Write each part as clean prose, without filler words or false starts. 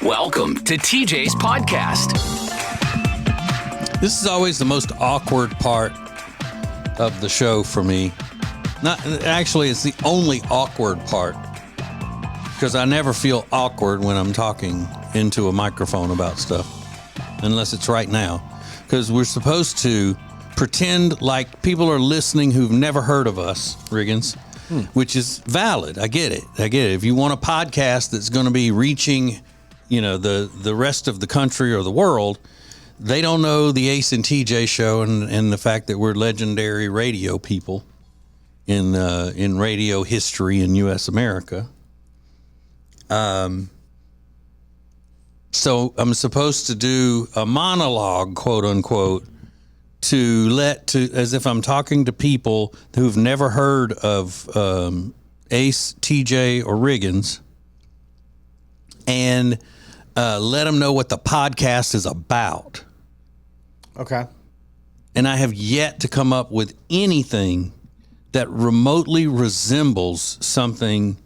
Welcome to TJ's podcast. This is always the most awkward part of the show for me. Actually, it's the only awkward part because I never feel awkward when I'm talking into a microphone about stuff, unless it's right now. Because we're supposed to pretend like people are listening who've never heard of us, Riggins, which is valid. I get it. If you want a podcast that's going to be reaching, the rest of the country or the world, they don't know the Ace and TJ show and the fact that we're legendary radio people in radio history in U.S. America. So I'm supposed to do a monologue, quote unquote, as if I'm talking to people who've never heard of Ace, TJ, or Riggins, and let them know what the podcast is about. Okay. And I have yet to come up with anything that remotely resembles something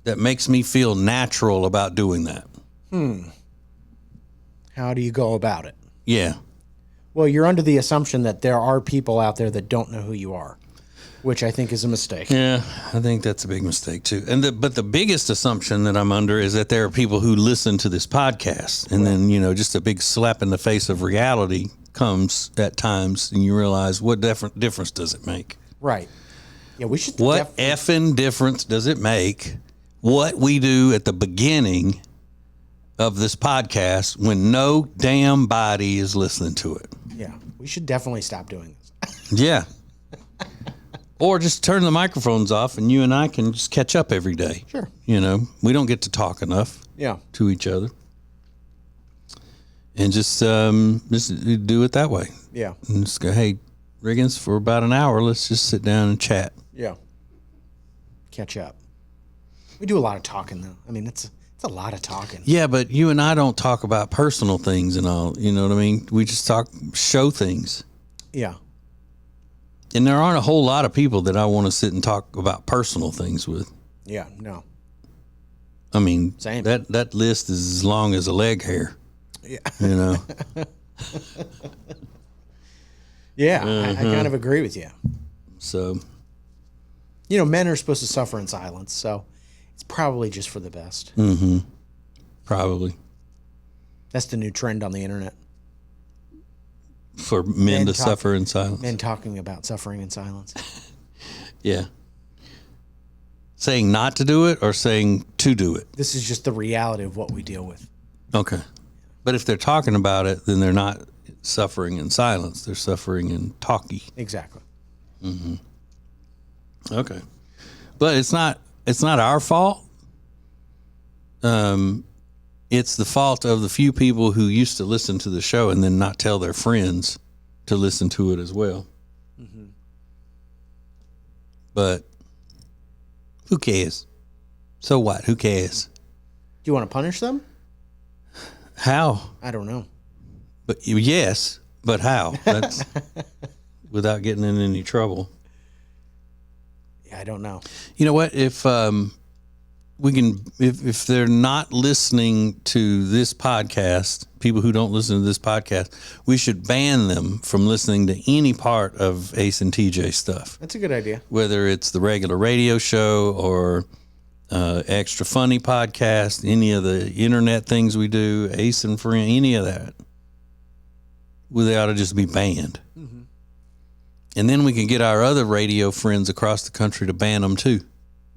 that makes me feel natural about doing that. How do you go about it? Yeah. Well, you're under the assumption that there are people out there that don't know who you are, which I think is a mistake. Yeah, I think that's a big mistake too. But the biggest assumption that I'm under is that there are people who listen to this podcast, and then just a big slap in the face of reality comes at times, and you realize what difference does it make? Right. Yeah, we should. What effing difference does it make what we do at the beginning of this podcast when no damn body is listening to it? Yeah, we should definitely stop doing this. Yeah. Or just turn the microphones off and you and I can just catch up every day. Sure. We don't get to talk enough to each other. And just do it that way. Yeah. And just go, hey, Riggins, for about an hour, let's just sit down and chat. Yeah. Catch up. We do a lot of talking, though. I mean, it's a lot of talking. Yeah, but you and I don't talk about personal things and all. You know what I mean? We just talk show things. Yeah. And there aren't a whole lot of people that I want to sit and talk about personal things with. Yeah, no. I mean, Same. That list is as long as a leg hair. Yeah. Yeah, I kind of agree with you. So. Men are supposed to suffer in silence, so it's probably just for the best. Mm-hmm. Probably. That's the new trend on the internet. For men to suffer in silence. Men talking about suffering in silence. Yeah. Saying not to do it or saying to do it? This is just the reality of what we deal with. Okay. But if they're talking about it, then they're not suffering in silence. They're suffering in talkie. Exactly. Mm-hmm. Okay. But it's not our fault. It's the fault of the few people who used to listen to the show and then not tell their friends to listen to it as well. Mm-hmm. But who cares? So what? Who cares? Do you want to punish them? How? I don't know. But yes, but how? That's without getting in any trouble. Yeah, I don't know. You know what? If if they're not listening to this podcast, people who don't listen to this podcast, we should ban them from listening to any part of Ace and TJ stuff. That's a good idea. Whether it's the regular radio show or Extra Funny podcast, any of the internet things we do, Ace and Friend, any of that, well, they ought to just be banned. Mm-hmm. And then we can get our other radio friends across the country to ban them too.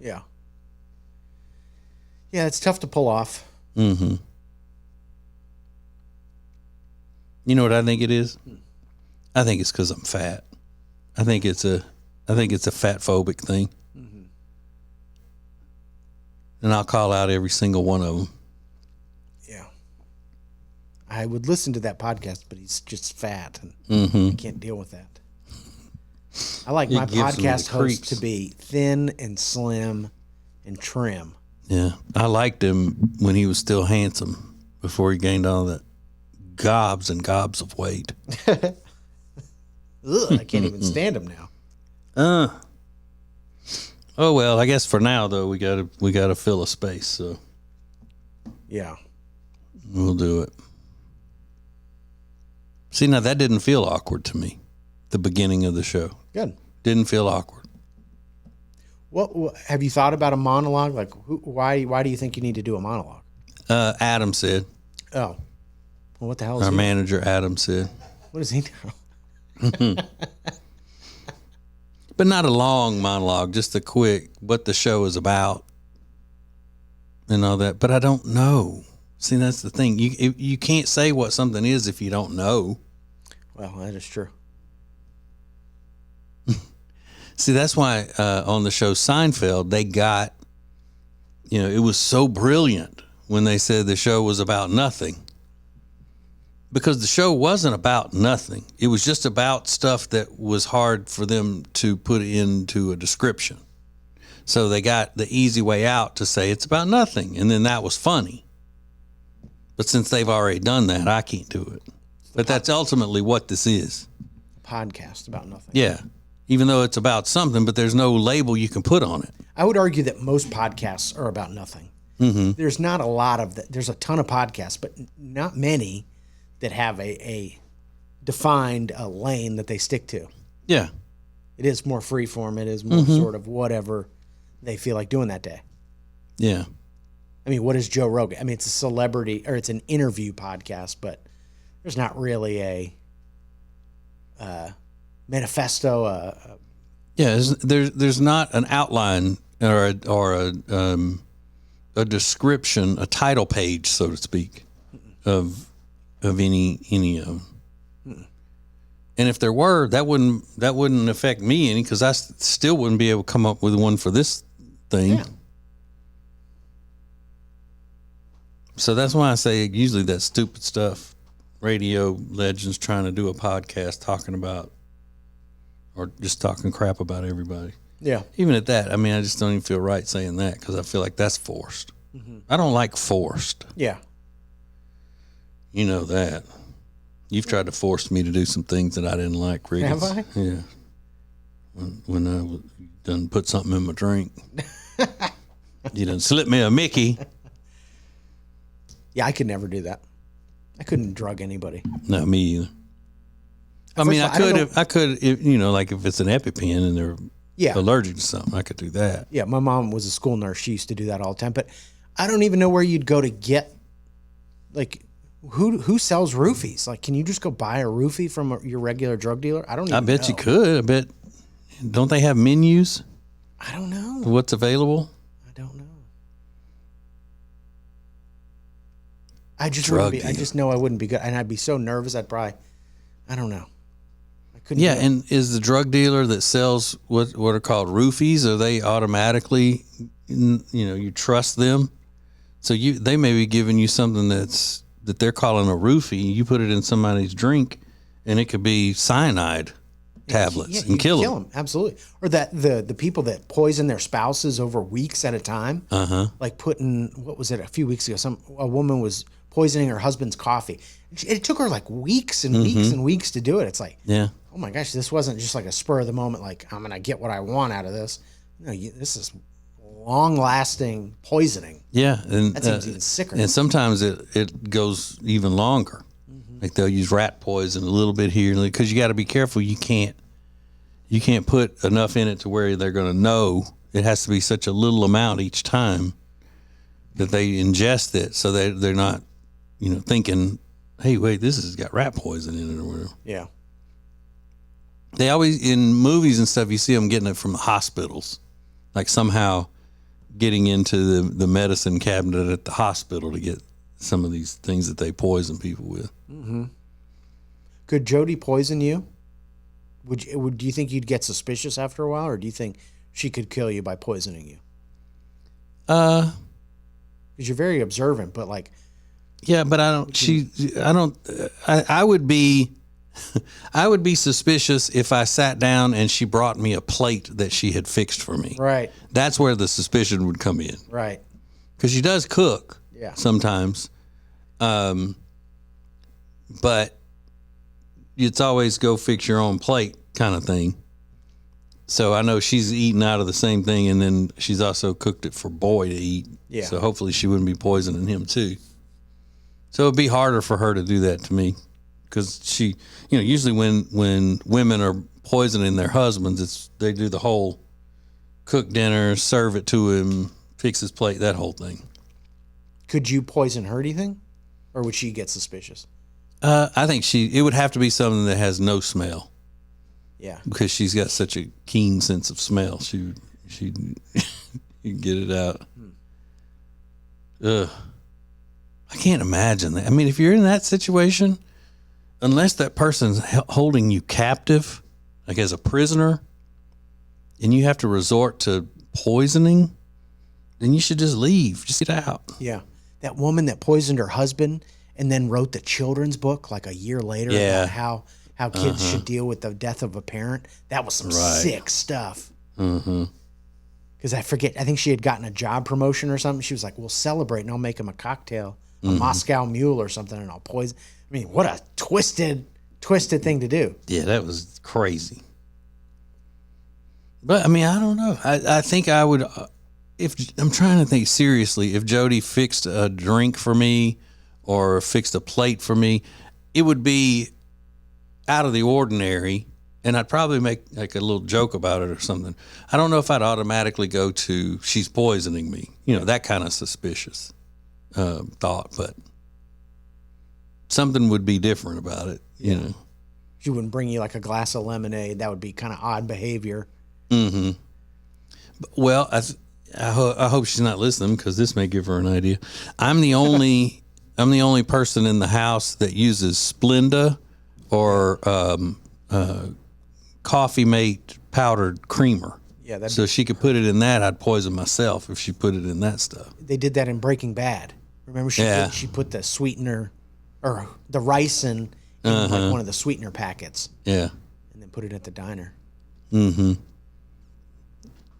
Yeah. Yeah, it's tough to pull off. Mm-hmm. You know what I think it is? I think it's because I'm fat. I think it's a fat phobic thing. Mm-hmm. And I'll call out every single one of them. Yeah. I would listen to that podcast, but he's just fat, and I can't deal with that. I like my podcast host to be thin and slim and trim. Yeah, I liked him when he was still handsome before he gained all that gobs and gobs of weight. Ugh, I can't even stand him now. Oh well, I guess for now though we gotta fill a space. So yeah, We'll do it. See, now that didn't feel awkward to me. The beginning of the show. Good. Didn't feel awkward. What have you thought about a monologue? Like, why do you think you need to do a monologue? Adam said. Oh. Well, what the hell is Our he? manager, Adam, said. What does he know? But not a long monologue, just a quick, what the show is about and all that. But I don't know. See, that's the thing. You can't say what something is if you don't know. Well, that is true. See, that's why on the show Seinfeld, they got, it was so brilliant when they said the show was about nothing. Because the show wasn't about nothing. It was just about stuff that was hard for them to put into a description. So they got the easy way out to say it's about nothing. And then that was funny. But since they've already done that, I can't do it. But that's ultimately what this is. Podcast about nothing. Yeah. Even though it's about something, but there's no label you can put on it. I would argue that most podcasts are about nothing. Mm-hmm. There's not a lot of that. There's a ton of podcasts, but not many that have a defined lane that they stick to. Yeah. It is more freeform. It is more sort of whatever they feel like doing that day. Yeah. I mean, what is Joe Rogan? I mean, it's a celebrity or it's an interview podcast, but there's not really a manifesto. Yeah, there's not an outline or a description, a title page, so to speak, of any of them. And if there were, that wouldn't affect me any, because I still wouldn't be able to come up with one for this thing. Yeah. So that's why I say usually that stupid stuff, radio legends trying to do a podcast talking about, or just talking crap about everybody. Yeah. Even at that, I mean, I just don't even feel right saying that, because I feel like that's forced. Mm-hmm. I don't like forced. Yeah. You know that. You've tried to force me to do some things that I didn't like, Rick. Have I? Yeah. When I done put something in my drink. You done slipped me a Mickey. Yeah, I could never do that. I couldn't drug anybody. Not me either. I mean, I could, like if it's an EpiPen and they're allergic to something, I could do that. Yeah, my mom was a school nurse. She used to do that all the time. But I don't even know where you'd go to get, like, who sells roofies? Like, can you just go buy a roofie from your regular drug dealer? I don't even know. I bet you could. I bet. Don't they have menus? I don't know. What's available? I don't know. I just know I wouldn't be good. And I'd be so nervous. I don't know. I couldn't. Yeah, and is the drug dealer that sells what are called roofies, are they automatically, you trust them? So they may be giving you something that they're calling a roofie. You put it in somebody's drink, and it could be cyanide tablets and kill them. Absolutely. Or that the people that poison their spouses over weeks at a time. Like putting, what was it, a few weeks ago? A woman was poisoning her husband's coffee. It took her like weeks and weeks and weeks to do it. It's like, yeah. Oh my gosh, this wasn't just like a spur of the moment, like I'm gonna get what I want out of this. No, this is long-lasting poisoning. Yeah, and that seems even sicker. And sometimes it goes even longer. Like they'll use rat poison a little bit here, because you got to be careful. You can't put enough in it to where they're going to know. It has to be such a little amount each time that they ingest it, so they're not, thinking, hey, wait, this has got rat poison in it or whatever. Yeah. They always, in movies and stuff, you see them getting it from the hospitals, like somehow getting into the medicine cabinet at the hospital to get some of these things that they poison people with. Mm-hmm. Could Jody poison you? Do you think you'd get suspicious after a while, or do you think she could kill you by poisoning you? Because you're very observant, but like, yeah, but I would be suspicious if I sat down and she brought me a plate that she had fixed for me. Right. That's where the suspicion would come in. Right. Because she does cook. Yeah. Sometimes. But it's always go fix your own plate kind of thing. So I know she's eating out of the same thing, and then she's also cooked it for Boy to eat. Yeah. So hopefully she wouldn't be poisoning him too. So it'd be harder for her to do that to me because she, usually when women are poisoning their husbands, they do the whole cook dinner, serve it to him, fix his plate, that whole thing. Could you poison her, do you think? Or would she get suspicious? I think it would have to be something that has no smell. Yeah. Because she's got such a keen sense of smell. She you get it out. Ugh. I can't imagine that. I mean, if you're in that situation, unless that person's holding you captive, like as a prisoner, and you have to resort to poisoning, then you should just leave. Just get out. Yeah. That woman that poisoned her husband and then wrote the children's book like a year later about how kids should deal with the death of a parent. That was some sick stuff. Mm-hmm. Because I think she had gotten a job promotion or something. She was like, we'll celebrate and I'll make him a cocktail, a Moscow Mule or something, and I'll poison. I mean, what a twisted thing to do. Yeah, that was crazy. But, I mean, I don't know. I think I would, if I'm trying to think seriously, if Jody fixed a drink for me or fixed a plate for me, it would be out of the ordinary. And I'd probably make like a little joke about it or something. I don't know if I'd automatically go to, she's poisoning me. That kind of suspicious thought. But something would be different about it, you know. She wouldn't bring you like a glass of lemonade. That would be kind of odd behavior. Mm-hmm. Well, I hope she's not listening because this may give her an idea. I'm the only person in the house that uses Splenda or Coffee Mate powdered creamer. Yeah, so she could put it in that. I'd poison myself if she put it in that stuff. They did that in Breaking Bad. Remember, she put the sweetener or the rice in like one of the sweetener packets. Yeah, and then put it at the diner. Mm-hmm.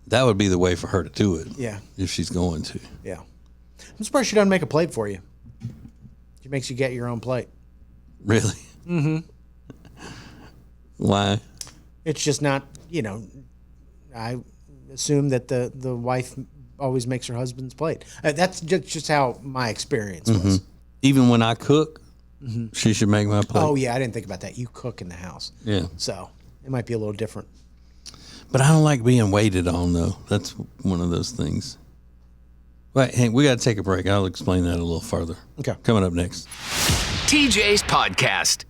That would be the way for her to do it. Yeah, if she's going to. Yeah, I'm surprised she doesn't make a plate for you. She makes you get your own plate. Really? Mm-hmm. Why? It's just not, I assume that the wife always makes her husband's plate. That's just how my experience was. Even when I cook, she should make my plate. Oh, yeah, I didn't think about that. You cook in the house. Yeah. So it might be a little different. But I don't like being waited on, though. That's one of those things. Wait, Hank, we got to take a break. I'll explain that a little further. Okay. Coming up next. TJ's Podcast.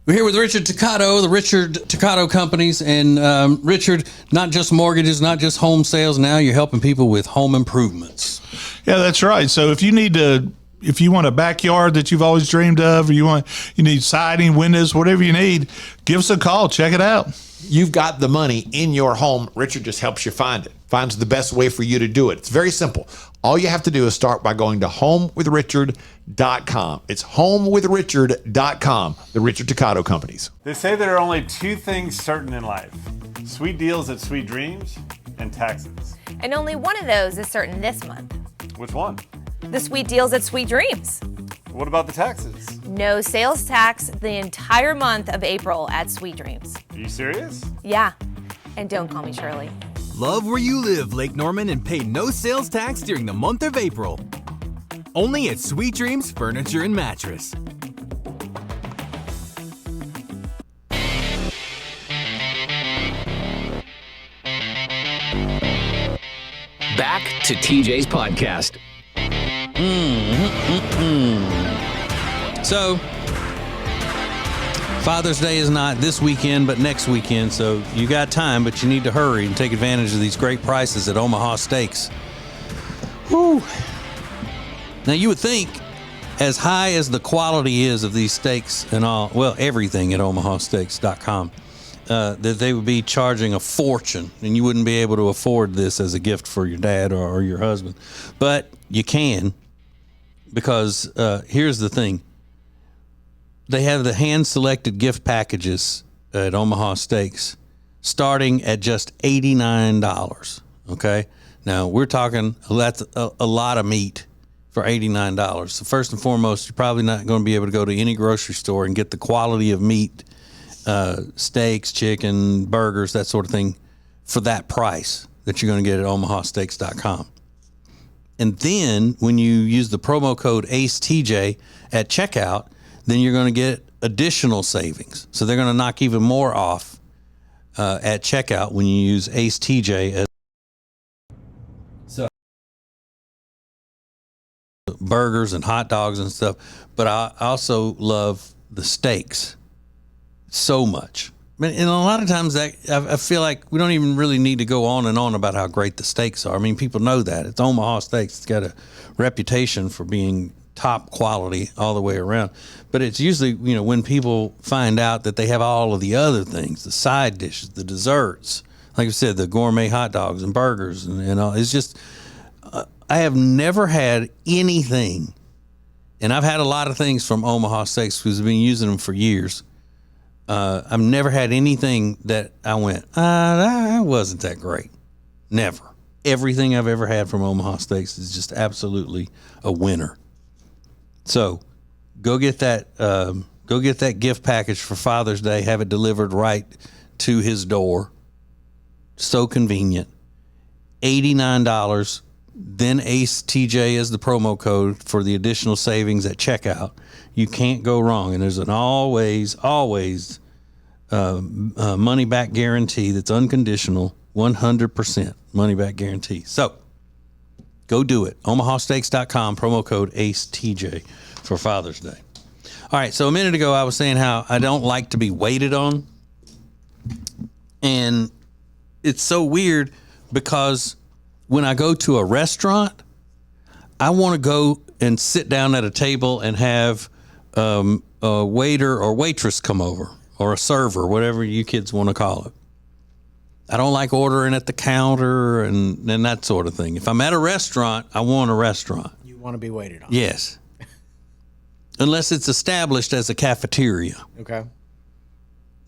We're here with Richard Toccato, the Richard Toccato Companies. And Richard, not just mortgages, not just home sales. Now you're helping people with home improvements. Yeah, that's right. So if you want a backyard that you've always dreamed of, or you need siding, windows, whatever you need, give us a call. Check it out. You've got the money in your home. Richard just helps you find it. Finds the best way for you to do it. It's very simple. All you have to do is start by going to homewithrichard.com. It's homewithrichard.com, the Richard Toccato Companies. They say there are only two things certain in life: sweet deals at Sweet Dreams and taxes. And only one of those is certain this month. Which one? The sweet deals at Sweet Dreams. What about the taxes? No sales tax the entire month of April at Sweet Dreams. Are you serious? Yeah. And don't call me Shirley. Love where you live, Lake Norman, and pay no sales tax during the month of April. Only at Sweet Dreams Furniture and Mattress. Back to TJ's Podcast. So, Father's Day is not this weekend, but next weekend. So you got time, but you need to hurry and take advantage of these great prices at Omaha Steaks. Whew. Now you would think, as high as the quality is of these steaks and all, well, everything at omahasteaks.com, that they would be charging a fortune, and you wouldn't be able to afford this as a gift for your dad or your husband. But you can, because here's the thing. They have the hand-selected gift packages at Omaha Steaks starting at just $89, okay? Now, we're talking, that's a lot of meat for $89. So first and foremost, you're probably not going to be able to go to any grocery store and get the quality of meat, steaks, chicken, burgers, that sort of thing, for that price that you're going to get at omahasteaks.com. And then when you use the promo code ACETJ at checkout, then you're going to get additional savings. So they're going to knock even more off at checkout when you use ACETJ as burgers and hot dogs and stuff. But I also love the steaks so much. And a lot of times that I feel like we don't even really need to go on and on about how great the steaks are. I mean, people know that. It's Omaha Steaks. It's got a reputation for being top quality all the way around. But it's usually, when people find out that they have all of the other things, the side dishes, the desserts, like I said, the gourmet hot dogs and burgers and all. It's just, I have never had anything, and I've had a lot of things from Omaha Steaks because I've been using them for years. I've never had anything that I went, that wasn't that great. Never. Everything I've ever had from Omaha Steaks is just absolutely a winner. So go get that gift package for Father's Day. Have it delivered right to his door. So convenient. $89. Then ACETJ is the promo code for the additional savings at checkout. You can't go wrong. And there's an always money back guarantee that's unconditional, 100% money back guarantee. So go do it. OmahaSteaks.com, promo code ACETJ for Father's Day. All right. So a minute ago, I was saying how I don't like to be waited on. And it's so weird because when I go to a restaurant, I want to go and sit down at a table and have a waiter or waitress come over, or a server, whatever you kids want to call it. I don't like ordering at the counter and that sort of thing. If I'm at a restaurant, I want a restaurant. You want to be waited on. Yes. Unless it's established as a cafeteria.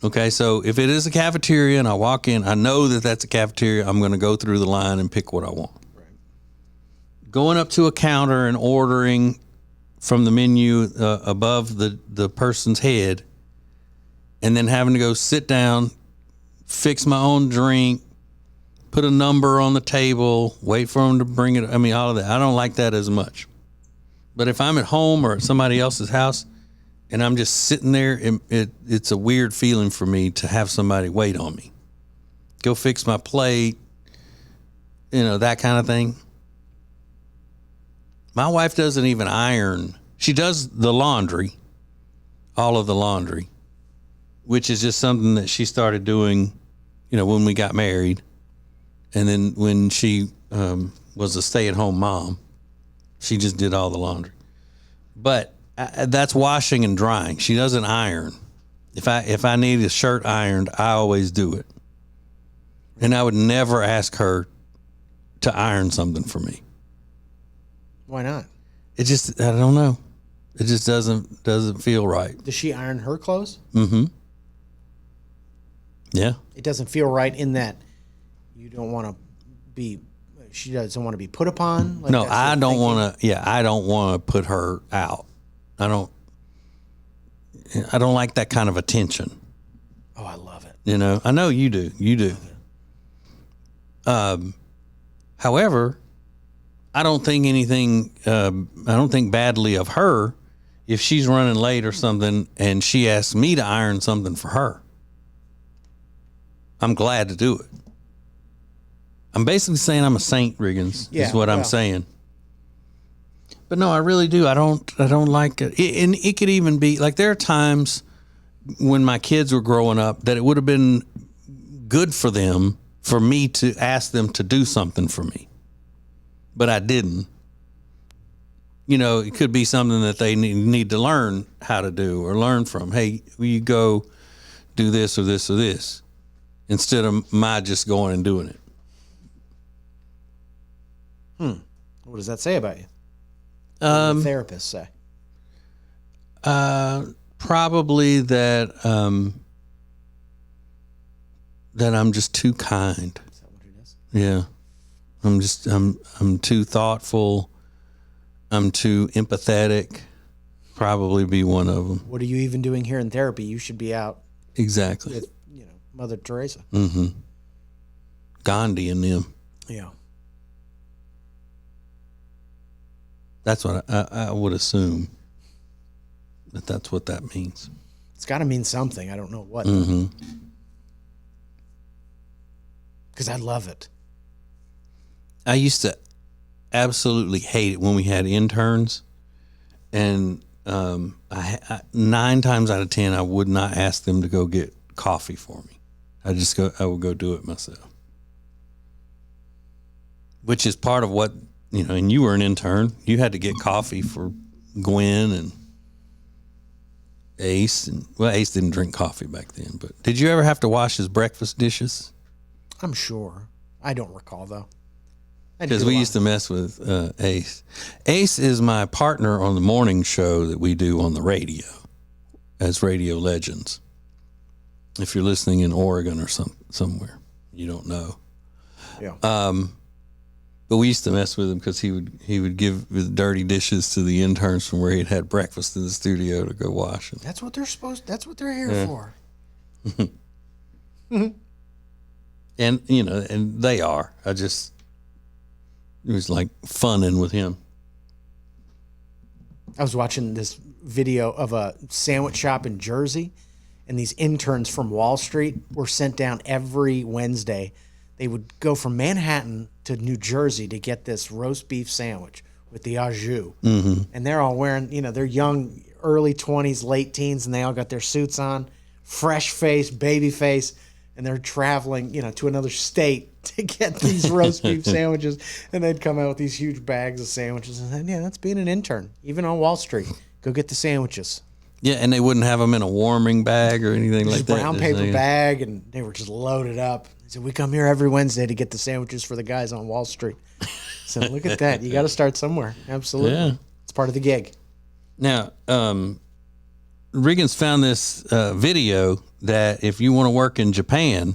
Okay, so if it is a cafeteria and I walk in, I know that that's a cafeteria, I'm going to go through the line and pick what I want. Right. Going up to a counter and ordering from the menu above the person's head, and then having to go sit down, fix my own drink, put a number on the table, wait for them to bring it. I mean, all of that. I don't like that as much. But if I'm at home or at somebody else's house and I'm just sitting there, it's a weird feeling for me to have somebody wait on me. Go fix my plate, that kind of thing. My wife doesn't even iron. She does the laundry, all of the laundry, which is just something that she started doing, when we got married. And then when she was a stay-at-home mom, she just did all the laundry. But that's washing and drying. She doesn't iron. If I need a shirt ironed, I always do it. And I would never ask her to iron something for me. Why not? It just, I don't know. It just doesn't feel right. Does she iron her clothes? Mm-hmm. Yeah. It doesn't feel right in that you don't want to be, she doesn't want to be put upon? No, I don't want to, I don't want to put her out. I don't like that kind of attention. Oh, I love it. I know you do. You do. However, I don't think badly of her if she's running late or something and she asks me to iron something for her. I'm glad to do it. I'm basically saying I'm a saint, Riggins, is what I'm saying. But no, I really do. I don't like it. And it could even be like, there are times when my kids were growing up that it would have been good for them, for me to ask them to do something for me. But I didn't. It could be something that they need to learn how to do or learn from. Hey, will you go do this or this or this? Instead of my just going and doing it. What does that say about you? What do the therapists say? Probably that I'm just too kind. Is that what it is? Yeah. I'm too thoughtful. I'm too empathetic. Probably be one of them. What are you even doing here in therapy? You should be out Exactly. with, Mother Teresa. Mm-hmm. Gandhi and them. Yeah. That's what I would assume that's what that means. It's got to mean something. I don't know what. Because I love it. I used to absolutely hate it when we had interns, and I 9 times out of 10 I would not ask them to go get coffee for me. I would go do it myself, which is part of what, and you were an intern. You had to get coffee for Gwen and Ace, and Ace didn't drink coffee back then, but did you ever have to wash his breakfast dishes? I'm sure. I don't recall though. Because we used to mess with Ace. Ace is my partner on the morning show that we do on the radio as Radio Legends. If you're listening in Oregon or somewhere, you don't know. Yeah. But we used to mess with him because he would give the dirty dishes to the interns from where he'd had breakfast in the studio to go wash them. That's what they're here for. And and they are. It was like funning with him. I was watching this video of a sandwich shop in Jersey, and these interns from Wall Street were sent down every Wednesday. They would go from Manhattan to New Jersey to get this roast beef sandwich with the au jus. Mm-hmm. And they're all wearing, they're young, early 20s, late teens, and they all got their suits on, fresh face, baby face, and they're traveling, to another state to get these roast beef sandwiches. And they'd come out with these huge bags of sandwiches. And then, that's being an intern, even on Wall Street. Go get the sandwiches. Yeah, and they wouldn't have them in a warming bag or anything like that. Brown paper bag, and they were just loaded up. They said, we come here every Wednesday to get the sandwiches for the guys on Wall Street. So look at that. You got to start somewhere. Absolutely. Yeah. It's part of the gig. Now, Regan's found this video that if you want to work in Japan,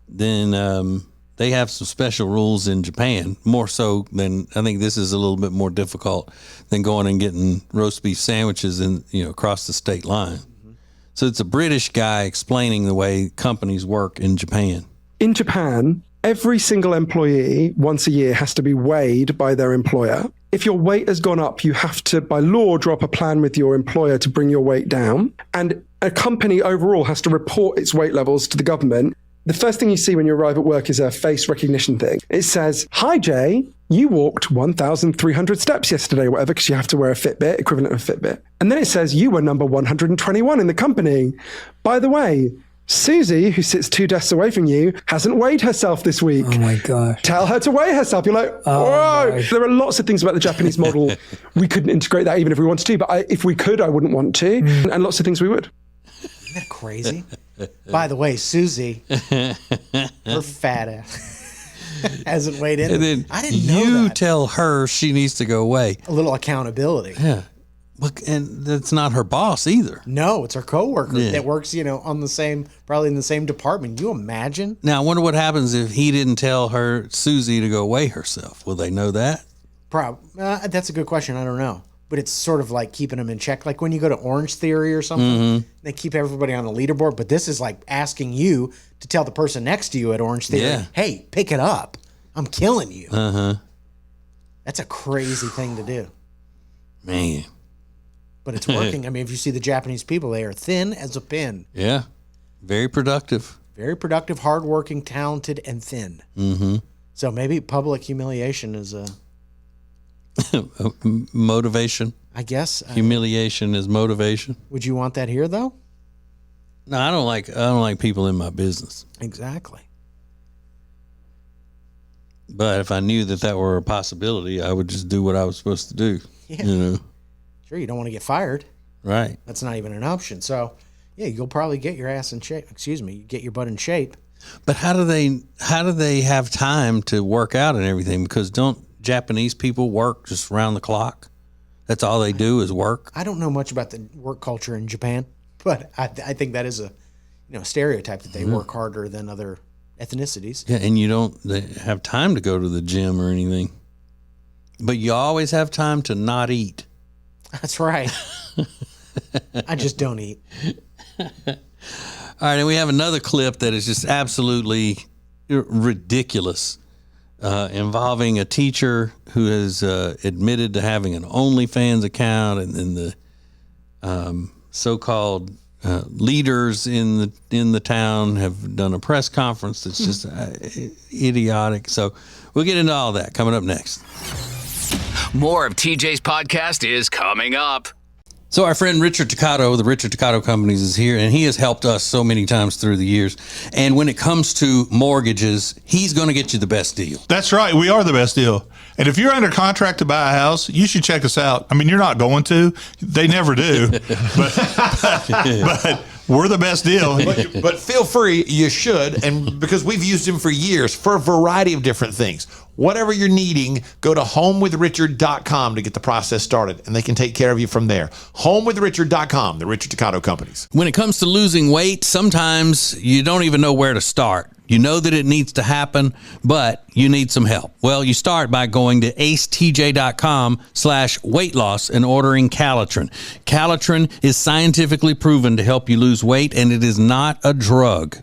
then they have some special rules in Japan, more so than, I think this is a little bit more difficult than going and getting roast beef sandwiches across the state line. Mm-hmm. So it's a British guy explaining the way companies work in Japan. In Japan, every single employee once a year has to be weighed by their employer. If your weight has gone up, you have to, by law, draw up a plan with your employer to bring your weight down. And a company overall has to report its weight levels to the government. The first thing you see when you arrive at work is a face recognition thing. It says, "Hi, Jay, you walked 1,300 steps yesterday," whatever, because you have to wear a Fitbit, equivalent of a Fitbit. And then it says, "You were number 121 in the company. By the way, Susie, who sits 2 desks away from you, hasn't weighed herself this week. Oh my gosh. Tell her to weigh herself." You're like, whoa. There are lots of things about the Japanese model. We couldn't integrate that even if we wanted to, but if we could, I wouldn't want to. And lots of things we would. Isn't that crazy? By the way, Susie, her fat ass hasn't weighed in. And then I didn't know you that. tell her she needs to go weigh. A little accountability. Yeah. Look, and that's not her boss either. No, it's her coworker that works, on probably in the same department. You imagine? Now, I wonder what happens if he didn't tell her, Susie, to go weigh herself. Will they know that? That's a good question. I don't know. But it's sort of like keeping them in check. Like when you go to Orange Theory or something, they keep everybody on a leaderboard. But this is like asking you to tell the person next to you at Orange Theory, hey, pick it up. I'm killing you. That's a crazy thing to do. Man. But it's working. I mean, if you see the Japanese people, they are thin as a pin. Yeah. Very productive. Very productive, hardworking, talented, and thin. Mm-hmm. So maybe public humiliation is a... motivation. I guess. Humiliation is motivation. Would you want that here, though? No, I don't like people in my business. Exactly. But if I knew that were a possibility, I would just do what I was supposed to do. Yeah. Sure, you don't want to get fired. Right. That's not even an option. So, you'll probably get your ass in shape. Get your butt in shape. But how do they have time to work out and everything? Because don't Japanese people work just around the clock? That's all they do is work. I don't know much about the work culture in Japan, but I think that is a stereotype that they work harder than other ethnicities. Yeah, and they have time to go to the gym or anything. But you always have time to not eat. That's right. I just don't eat. All right, and we have another clip that is just absolutely ridiculous. involving a teacher who has admitted to having an OnlyFans account, and then the so-called leaders in the town have done a press conference that's just idiotic. So we'll get into all that coming up next. More of TJ's podcast is coming up. So our friend Richard Toccato, the Richard Toccato Companies, is here, and he has helped us so many times through the years. And when it comes to mortgages, he's going to get you the best deal. That's right. We are the best deal. And if you're under contract to buy a house, you should check us out. I mean, you're not going to. They never do. but we're the best deal. But feel free, you should, and because we've used him for years for a variety of different things. Whatever you're needing, go to homewithrichard.com to get the process started, and they can take care of you from there. Homewithrichard.com, the Richard Toccato Companies. When it comes to losing weight, sometimes you don't even know where to start. You know that it needs to happen, but you need some help. Well, you start by going to acetj.com/weight loss and ordering Calitrin. Calitrin is scientifically proven to help you lose weight, and it is not a drug.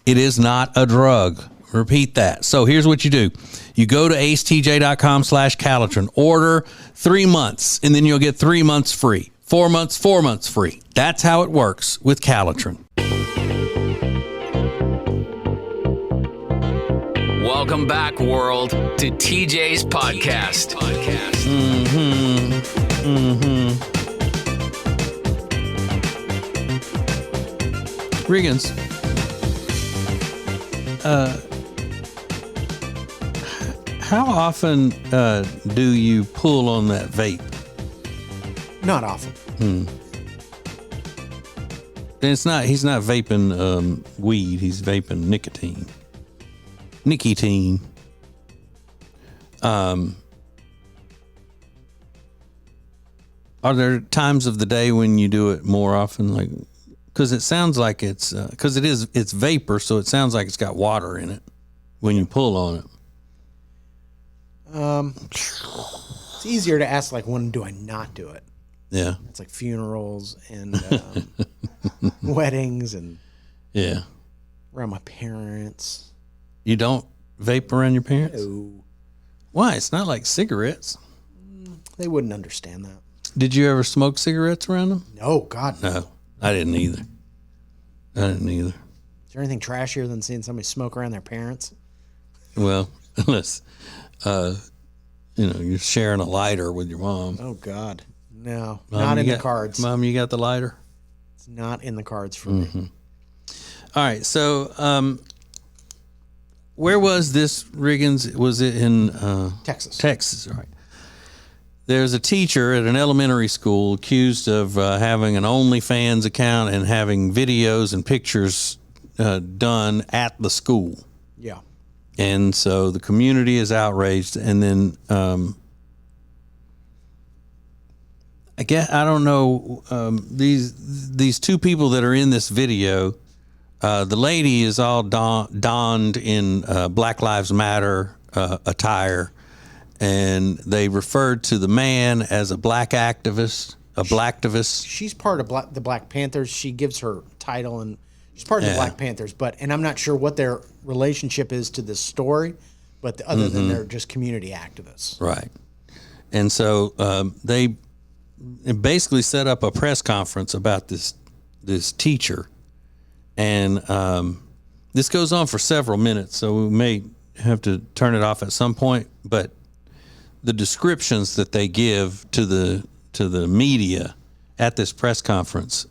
It is not a drug. Repeat that. So here's what you do. You go to acetj.com/Calitrin, order 3 months, and then you'll get 3 months free. 4 months, 4 months free. That's how it works with Calitrin. Welcome back, world, to TJ's podcast. Riggins, how often do you pull on that vape? Not often. And he's not vaping weed. He's vaping nicotine. Are there times of the day when you do it more often? Like, because it sounds like it's vapor, so it sounds like it's got water in it when you pull on it. It's easier to ask, like, when do I not do it? Yeah. It's like funerals and weddings and around my parents. You don't vape around your parents? No. Why? It's not like cigarettes. They wouldn't understand that. Did you ever smoke cigarettes around them? No, God, no. No, I didn't either. Is there anything trashier than seeing somebody smoke around their parents? Well, unless, you're sharing a lighter with your mom. Oh, God. No, Mom, not in the cards. Mom, you got the lighter? It's not in the cards for me. All right, so where was this, Riggins? Was it in Texas? Texas, all right. There's a teacher at an elementary school accused of having an OnlyFans account and having videos and pictures done at the school. Yeah. And so the community is outraged. And then I don't know, these two people that are in this video, the lady is all donned in Black Lives Matter attire. And they referred to the man as a black activist, a blacktivist. She's part of the Black Panthers. She gives her title, and she's part of the Black Panthers. And I'm not sure what their relationship is to this story, but other than they're just community activists. Right. And so they basically set up a press conference about this teacher. And this goes on for several minutes, so we may have to turn it off at some point. But the descriptions that they give to the media at this press conference,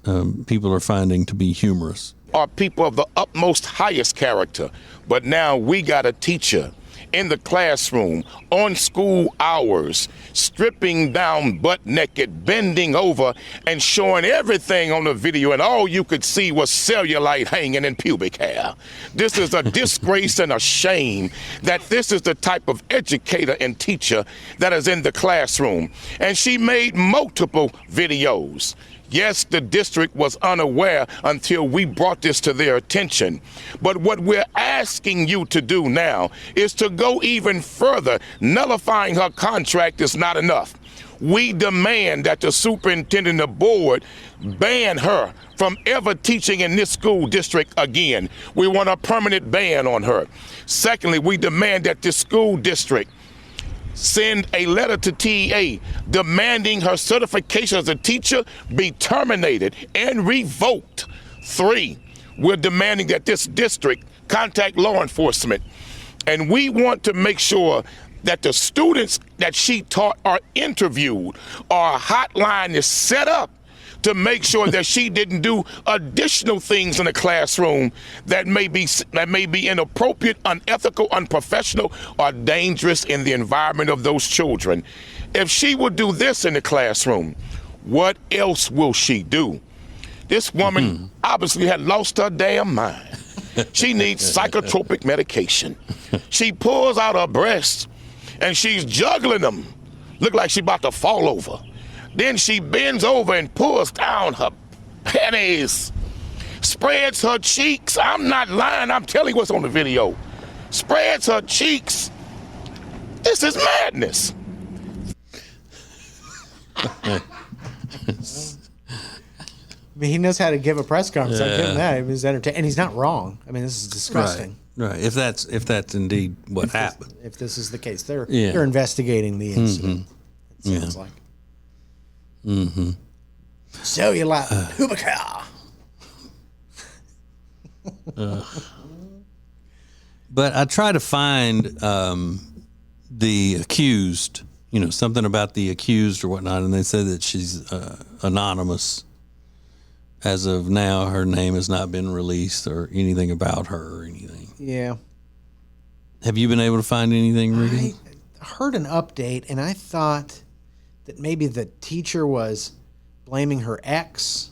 people are finding to be humorous. Are people of the utmost highest character, but now we got a teacher in the classroom on school hours, stripping down butt naked, bending over and showing everything on the video, and all you could see was cellulite hanging in pubic hair. This is a disgrace and a shame that this is the type of educator and teacher that is in the classroom. And she made multiple videos. Yes, the district was unaware until we brought this to their attention. But what we're asking you to do now is to go even further. Nullifying her contract is not enough. we demand that the superintendent and the board ban her from ever teaching in this school district again. We want a permanent ban on her. Secondly, we demand that this school district send a letter to TEA demanding her certification as a teacher be terminated and revoked. 3, we're demanding that this district contact law enforcement. And we want to make sure that the students that she taught are interviewed, or a hotline is set up to make sure that she didn't do additional things in the classroom that may be inappropriate, unethical, unprofessional, or dangerous in the environment of those children. If she would do this in the classroom, what else will she do? This woman obviously had lost her damn mind. She needs psychotropic medication. She pulls out her breasts and she's juggling them. Look like she's about to fall over. Then she bends over and pulls down her panties, spreads her cheeks. I'm not lying, I'm telling you what's on the video. Spreads her cheeks. This is madness. I mean, he knows how to give a press conference. I give him that. He was entertaining, and he's not wrong. I mean, this is disgusting. Right. If that's indeed what happened. If this is the case, they're investigating the incident. It sounds like. Mm-hmm. Cellulite pubica. But I try to find the accused, something about the accused or whatnot, and they said that she's anonymous. As of now, her name has not been released or anything about her or anything. Yeah. Have you been able to find anything, Rudy? I heard an update, and I thought that maybe the teacher was blaming her ex.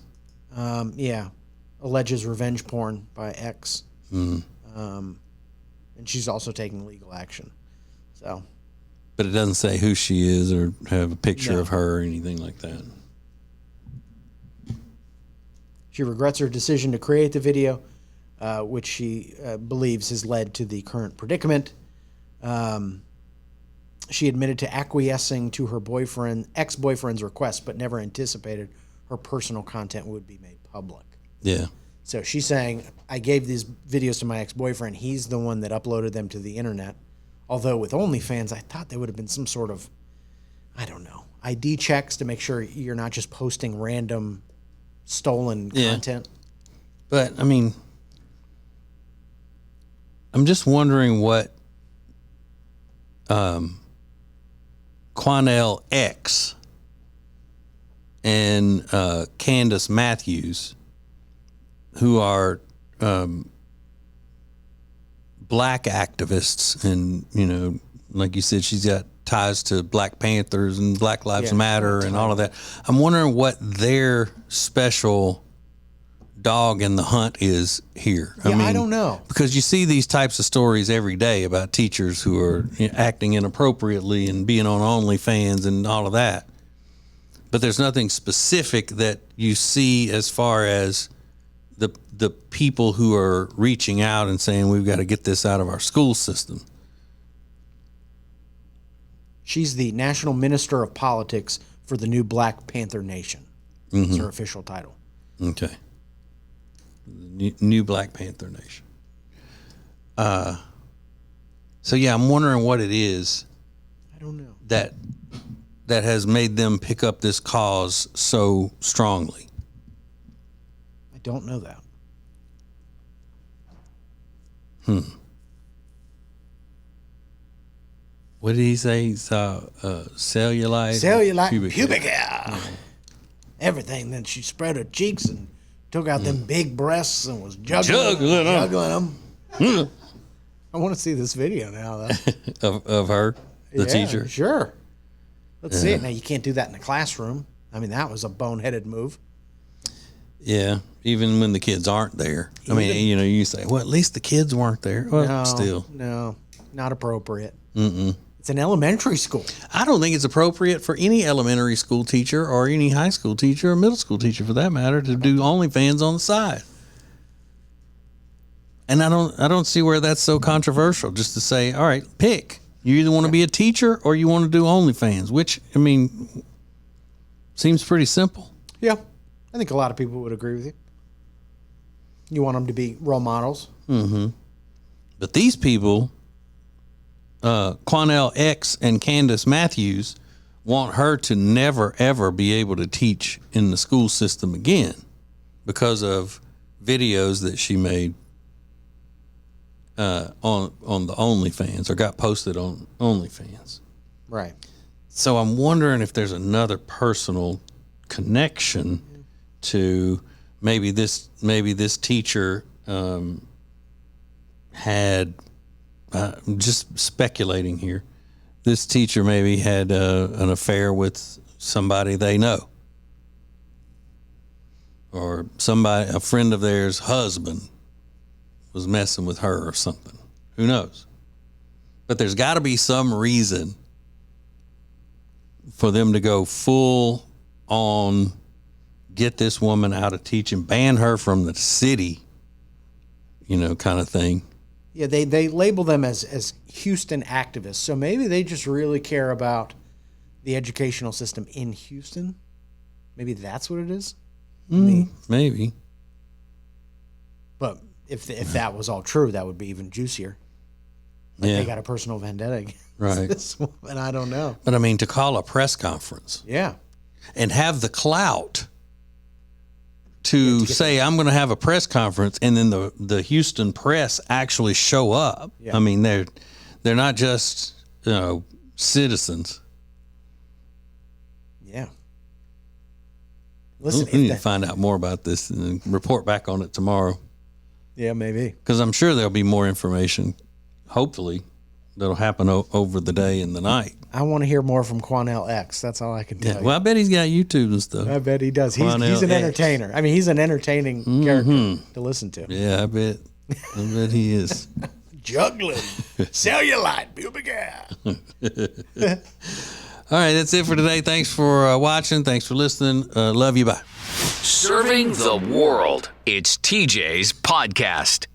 Alleges revenge porn by ex. And she's also taking legal action. So. But it doesn't say who she is or have a picture of her or anything like that. She regrets her decision to create the video, which she believes has led to the current predicament. She admitted to acquiescing to her ex-boyfriend's request, but never anticipated her personal content would be made public. Yeah. So she's saying, I gave these videos to my ex-boyfriend. He's the one that uploaded them to the internet. Although with OnlyFans, I thought there would have been some sort of, ID checks to make sure you're not just posting random stolen content. But, I mean, I'm just wondering what Quanell X and Candace Matthews, who are black activists, and, like you said, she's got ties to Black Panthers and Black Lives Matter and all of that. I'm wondering what their special dog in the hunt is here. I don't know. Because you see these types of stories every day about teachers who are acting inappropriately and being on OnlyFans and all of that. But there's nothing specific that you see as far as the people who are reaching out and saying, we've got to get this out of our school system. She's the National Minister of Politics for the new Black Panther Nation. That's her official title. Okay. New Black Panther Nation. So, I'm wondering what it is. I don't know. That has made them pick up this cause so strongly. I don't know that. What did he say? He saw cellulite pubic hair. Everything. Then she spread her cheeks and took out them big breasts and was juggling them. I want to see this video now, though. of her, the teacher? Sure. Let's see it. Now, you can't do that in the classroom. I mean, that was a boneheaded move. Yeah, even when the kids aren't there. I mean, you say, well, at least the kids weren't there. Well, still. No, not appropriate. It's an elementary school. I don't think it's appropriate for any elementary school teacher or any high school teacher or middle school teacher, for that matter, to do OnlyFans on the side. And I don't see where that's so controversial, just to say, all right, pick. You either want to be a teacher or you want to do OnlyFans, which, I mean, Seems pretty simple. Yeah. I think a lot of people would agree with you. You want them to be role models. Mm-hmm. But these people, Quanell X and Candace Matthews, want her to never, ever be able to teach in the school system again because of videos that she made on the OnlyFans, or got posted on OnlyFans. Right. So I'm wondering if there's another personal connection to maybe this teacher had, just speculating here, this teacher maybe had an affair with somebody they know, or a friend of theirs' husband was messing with her or something. Who knows? But there's got to be some reason for them to go full on, get this woman out of teaching, ban her from the city, kind of thing. Yeah, they label them as Houston activists. So maybe they just really care about the educational system in Houston. Maybe that's what it is. Maybe. But if that was all true, that would be even juicier. Like they got a personal vendetta against this woman. I don't know. But I mean, to call a press conference. Yeah. And have the clout to say, I'm going to have a press conference, and then the Houston press actually show up. Yeah. I mean, they're not just citizens. Yeah. Listen, we need to find out more about this and report back on it tomorrow. Yeah, maybe. Because I'm sure there'll be more information, hopefully, that'll happen over the day and the night. I want to hear more from Quanell X. That's all I can tell you. Well, I bet he's got YouTube and stuff. I bet he does. He's an entertainer. I mean, he's an entertaining character to listen to. Yeah, I bet he is. Juggling. Cellulite. Pubic hair. All right, that's it for today. Thanks for watching. Thanks for listening. Love you. Bye. Serving the world. It's TJ's podcast.